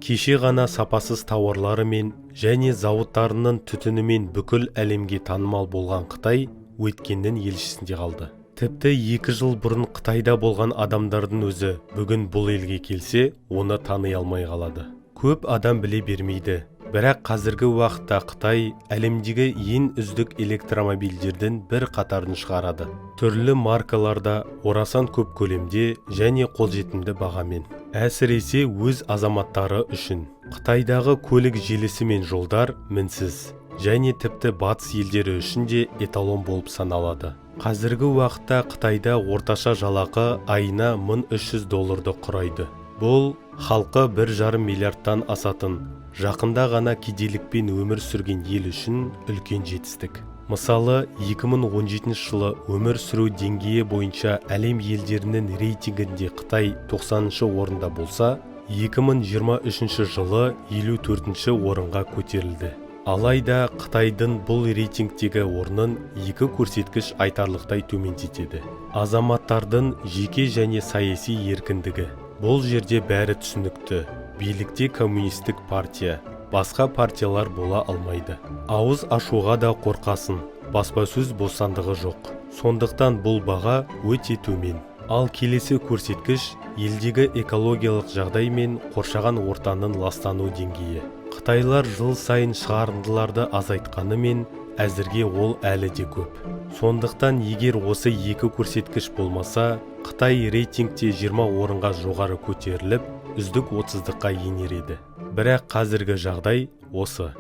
Кеше ғана сапасыз тауарларымен және зауыттарының түтінімен бүкіл әлемге танымал болған Қытай өткеннің елшісінде қалды. Тіпті 2 жыл бұрын Қытайда болған адамдардың өзі бүгін бұл елге келсе, оны тани алмай қалады. Көп адам біле бермейді. Бірақ қазіргі уақытта Қытай әлемдегі ең үздік электромобильдердің бір қатарын шығарады. Түрлі маркаларда орасан көп көлемде және қолжетімді бағамен. Әсіресе өз азаматтары үшін. Қытайдағы көлік желісі мен жолдар мінсіз және тіпті батыс елдері үшін де эталон болып саналады. Қазіргі уақытта Қытайда орташа жалақы айына $1300 құрайды. Бұл халқы 1,5 миллиардтан асатын, жақында ғана кедейлікпен өмір сүрген ел үшін үлкен жетістік. Мысалы, 2017 жылы өмір сүру деңгейі бойынша әлем елдерінің рейтингінде Қытай 90-шы орында болса, 2023 жылы 54-ші орынға көтерілді. Алайда Қытайдың бұл рейтингтегі орнын екі көрсеткіш айтарлықтай төмендетеді. Азаматтардың жеке және саяси еркіндігі. Бұл жерде бәрі түсінікті. Билікте коммунистік партия, басқа партиялар бола алмайды. Ауыз ашуға да қорқасын, баспасөз бостандығы жоқ. Сондықтан бұл баға өте төмен. Ал келесі көрсеткіш елдегі экологиялық жағдай мен қоршаған ортаның ластану деңгейі. Қытайлар жыл сайын шығарындыларды азайтқанымен, әзірге ол әлі де көп. Сондықтан егер осы екі көрсеткіш болмаса, Қытай рейтингте 20 орынға жоғары көтеріліп, үздік 30-қа енер еді. Бірақ қазіргі жағдай осы.